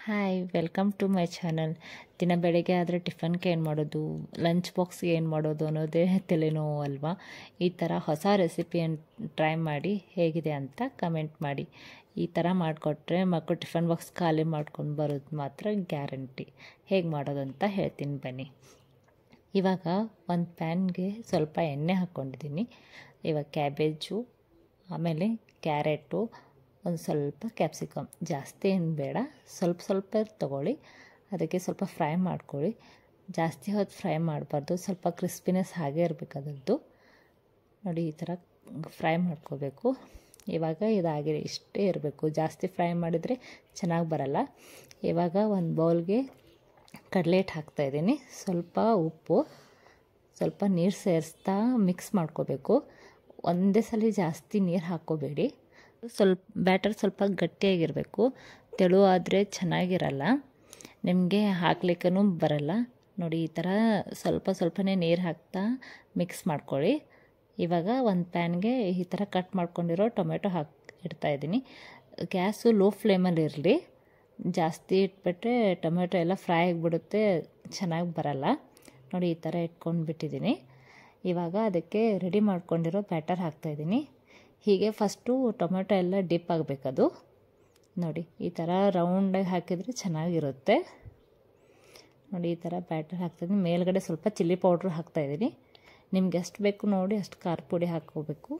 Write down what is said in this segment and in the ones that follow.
Hi welcome to my channel. ದಿನ ಬೆಳಗ್ಗೆ ಆದರೆ ಟಿಫನ್ಗೆ ಏನು ಮಾಡೋದು, ಲಂಚ್ ಬಾಕ್ಸ್ಗೆ ಏನು ಮಾಡೋದು ಅನ್ನೋದೇ ತಲೆನೋವು ಅಲ್ವಾ. ಈ ಥರ ಹೊಸ ರೆಸಿಪಿಯನ್ನು ಟ್ರೈ ಮಾಡಿ ಹೇಗಿದೆ ಅಂತ ಕಮೆಂಟ್ ಮಾಡಿ. ಈ ಥರ ಮಾಡಿಕೊಟ್ರೆ ಮಕ್ಕಳು ಟಿಫನ್ ಬಾಕ್ಸ್ ಖಾಲಿ ಮಾಡ್ಕೊಂಡು ಬರೋದು ಮಾತ್ರ ಗ್ಯಾರಂಟಿ. ಹೇಗೆ ಮಾಡೋದು ಅಂತ ಹೇಳ್ತೀನಿ ಬನ್ನಿ. ಇವಾಗ ಒಂದು ಪ್ಯಾನ್ಗೆ ಸ್ವಲ್ಪ ಎಣ್ಣೆ ಹಾಕ್ಕೊಂಡಿದ್ದೀನಿ. ಇವಾಗ ಕ್ಯಾಬೇಜು, ಆಮೇಲೆ ಕ್ಯಾರೆಟು, ಒಂದು ಸ್ವಲ್ಪ ಕ್ಯಾಪ್ಸಿಕಮ್, ಜಾಸ್ತಿ ಏನು ಬೇಡ, ಸ್ವಲ್ಪ ತೊಗೊಳ್ಳಿ. ಅದಕ್ಕೆ ಸ್ವಲ್ಪ ಫ್ರೈ ಮಾಡ್ಕೊಳ್ಳಿ. ಜಾಸ್ತಿ ಹೊತ್ತು ಫ್ರೈ ಮಾಡಬಾರ್ದು, ಸ್ವಲ್ಪ ಕ್ರಿಸ್ಪಿನೆಸ್ ಹಾಗೇ ಇರಬೇಕು ಅದರದ್ದು. ನೋಡಿ, ಈ ಥರ ಫ್ರೈ ಮಾಡ್ಕೋಬೇಕು. ಇವಾಗ ಇದಾಗಿದೆ, ಇಷ್ಟೇ ಇರಬೇಕು. ಜಾಸ್ತಿ ಫ್ರೈ ಮಾಡಿದರೆ ಚೆನ್ನಾಗಿ ಬರಲ್ಲ. ಇವಾಗ ಒಂದು ಬೌಲ್ಗೆ ಕಡಲೆ ಹಿಟ್ಟು ಹಾಕ್ತಾಯಿದ್ದೀನಿ, ಸ್ವಲ್ಪ ಉಪ್ಪು, ಸ್ವಲ್ಪ ನೀರು ಸೇರಿಸ್ತಾ ಮಿಕ್ಸ್ ಮಾಡ್ಕೋಬೇಕು. ಒಂದೇ ಸಲ ಜಾಸ್ತಿ ನೀರು ಹಾಕ್ಕೋಬೇಡಿ. ಬ್ಯಾಟರ್ ಸ್ವಲ್ಪ ಗಟ್ಟಿಯಾಗಿರಬೇಕು. ತೆಳು ಆದರೆ ಚೆನ್ನಾಗಿರಲ್ಲ, ನಿಮಗೆ ಹಾಕ್ಲಿಕ್ಕೂ ಬರಲ್ಲ. ನೋಡಿ, ಈ ಥರ ಸ್ವಲ್ಪನೇ ನೀರು ಹಾಕ್ತಾ ಮಿಕ್ಸ್ ಮಾಡ್ಕೊಳ್ಳಿ. ಇವಾಗ ಒಂದು ಪ್ಯಾನ್ಗೆ ಈ ಥರ ಕಟ್ ಮಾಡ್ಕೊಂಡಿರೋ ಟೊಮೆಟೊ ಇಡ್ತಾಯಿದ್ದೀನಿ. ಗ್ಯಾಸು ಲೋ ಫ್ಲೇಮಲ್ಲಿ ಇರಲಿ. ಜಾಸ್ತಿ ಇಟ್ಬಿಟ್ರೆ ಟೊಮೆಟೊ ಎಲ್ಲ ಫ್ರೈ ಆಗಿಬಿಡುತ್ತೆ, ಚೆನ್ನಾಗಿ ಬರಲ್ಲ. ನೋಡಿ, ಈ ಥರ ಇಟ್ಕೊಂಡು ಬಿಟ್ಟಿದ್ದೀನಿ. ಇವಾಗ ಅದಕ್ಕೆ ರೆಡಿ ಮಾಡ್ಕೊಂಡಿರೋ ಬ್ಯಾಟರ್ ಹಾಕ್ತಾಯಿದ್ದೀನಿ. ಹೀಗೆ ಫಸ್ಟು ಟೊಮೆಟೊ ಎಲ್ಲ ಡಿಪ್ ಆಗಬೇಕದು. ನೋಡಿ, ಈ ಥರ ರೌಂಡಾಗಿ ಹಾಕಿದರೆ ಚೆನ್ನಾಗಿರುತ್ತೆ. ನೋಡಿ, ಈ ಥರ ಬ್ಯಾಟರ್ ಹಾಕ್ತಾಯಿದ್ದೀನಿ. ಮೇಲ್ಗಡೆ ಸ್ವಲ್ಪ ಚಿಲ್ಲಿ ಪೌಡ್ರ್ ಹಾಕ್ತಾಯಿದ್ದೀನಿ. ನಿಮ್ಗೆ ಎಷ್ಟು ಬೇಕು ನೋಡಿ ಅಷ್ಟು ಖಾರ ಪುಡಿ ಹಾಕ್ಕೋಬೇಕು.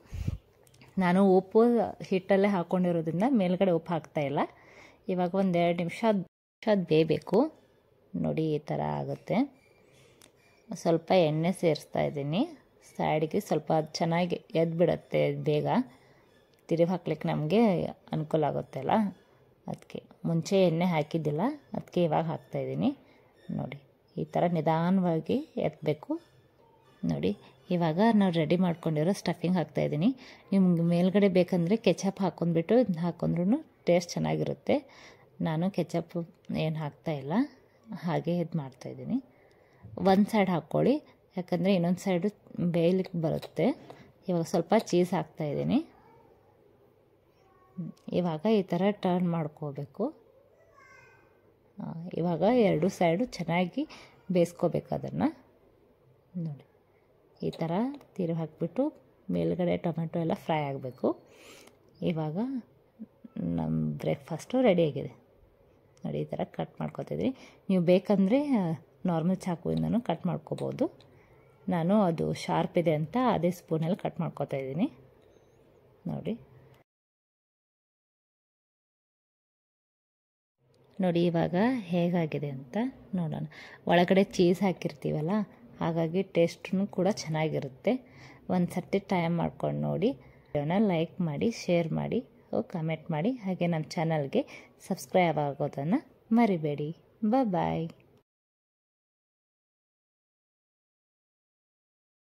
ನಾನು ಉಪ್ಪು ಹಿಟ್ಟಲ್ಲೇ ಹಾಕ್ಕೊಂಡಿರೋದ್ರಿಂದ ಮೇಲ್ಗಡೆ ಉಪ್ಪು ಹಾಕ್ತಾಯಿಲ್ಲ. ಇವಾಗ ಒಂದು 2 ನಿಮಿಷ ಅದು ಬೇಯಬೇಕು. ನೋಡಿ, ಈ ಥರ ಆಗುತ್ತೆ. ಸ್ವಲ್ಪ ಎಣ್ಣೆ ಸೇರಿಸ್ತಾ ಇದ್ದೀನಿ ಸೈಡಿಗೆ. ಸ್ವಲ್ಪ ಚೆನ್ನಾಗಿ ಎದ್ಬಿಡುತ್ತೆ ಬೇಗ, ತಿರುಗಿ ಹಾಕ್ಲಿಕ್ಕೆ ನಮಗೆ ಅನುಕೂಲ ಆಗುತ್ತಲ್ಲ, ಅದಕ್ಕೆ. ಮುಂಚೆ ಎಣ್ಣೆ ಹಾಕಿದ್ದಿಲ್ಲ, ಅದಕ್ಕೆ ಇವಾಗ ಹಾಕ್ತಾಯಿದ್ದೀನಿ. ನೋಡಿ, ಈ ಥರ ನಿಧಾನವಾಗಿ ಎತ್ತಬೇಕು. ನೋಡಿ, ಇವಾಗ ನಾವು ರೆಡಿ ಮಾಡ್ಕೊಂಡಿರೋ ಸ್ಟಫಿಂಗ್ ಹಾಕ್ತಾಯಿದ್ದೀನಿ. ನಿಮ್ಗೆ ಮೇಲ್ಗಡೆ ಬೇಕಂದರೆ ಕೆಚಪ್ ಹಾಕ್ಕೊಂಡ್ಬಿಟ್ಟು ಹಾಕ್ಕೊಂಡ್ರೂ ಟೇಸ್ಟ್ ಚೆನ್ನಾಗಿರುತ್ತೆ. ನಾನು ಕೆಚಪ್ ಏನು ಹಾಕ್ತಾಯಿಲ್ಲ, ಹಾಗೆ ಇದು ಮಾಡ್ತಾಯಿದ್ದೀನಿ. ಒಂದು ಸೈಡ್ ಹಾಕ್ಕೊಳ್ಳಿ, ಯಾಕಂದರೆ ಇನ್ನೊಂದು ಸೈಡು ಬೇಯಲಿಕ್ಕೆ ಬರುತ್ತೆ. ಇವಾಗ ಸ್ವಲ್ಪ ಚೀಸ್ ಹಾಕ್ತಾಯಿದ್ದೀನಿ. ಇವಾಗ ಈ ಥರ ಟರ್ನ್ ಮಾಡ್ಕೋಬೇಕು. ಇವಾಗ 2 ಸೈಡು ಚೆನ್ನಾಗಿ ಬೇಯಿಸ್ಕೋಬೇಕು ಅದನ್ನು. ನೋಡಿ, ಈ ಥರ ತಿರುಗಿ ಹಾಕಿಬಿಟ್ಟು ಮೇಲ್ಗಡೆ ಟೊಮೆಟೊ ಎಲ್ಲ ಫ್ರೈ ಆಗಬೇಕು. ಇವಾಗ ನಮ್ಮ ಬ್ರೇಕ್ಫಾಸ್ಟು ರೆಡಿಯಾಗಿದೆ. ನೋಡಿ, ಈ ಥರ ಕಟ್ ಮಾಡ್ಕೊತಿದ್ದೀನಿ. ನೀವು ಬೇಕಂದರೆ ನಾರ್ಮಲ್ ಚಾಕುವಿಂದನೂ ಕಟ್ ಮಾಡ್ಕೋಬೋದು. ನಾನು ಅದು ಶಾರ್ಪ್ ಇದೆ ಅಂತ ಅದೇ ಸ್ಪೂನಲ್ಲಿ ಕಟ್ ಮಾಡ್ಕೊತಾ ಇದ್ದೀನಿ. ನೋಡಿ, ಇವಾಗ ಹೇಗಾಗಿದೆ ಅಂತ ನೋಡೋಣ. ಒಳಗಡೆ ಚೀಸ್ ಹಾಕಿರ್ತೀವಲ್ಲ, ಹಾಗಾಗಿ ಟೇಸ್ಟೂ ಕೂಡ ಚೆನ್ನಾಗಿರುತ್ತೆ. ಒಂದು ಸರ್ತಿ ಟೈಮ್ ಮಾಡ್ಕೊಂಡು ನೋಡಿ. ಲೈಕ್ ಮಾಡಿ, ಶೇರ್ ಮಾಡಿ, ಕಮೆಂಟ್ ಮಾಡಿ. ಹಾಗೆ ನಮ್ಮ ಚಾನಲ್ಗೆ ಸಬ್ಸ್ಕ್ರೈಬ್ ಆಗೋದನ್ನು ಮರಿಬೇಡಿ. ಬಾಯ್.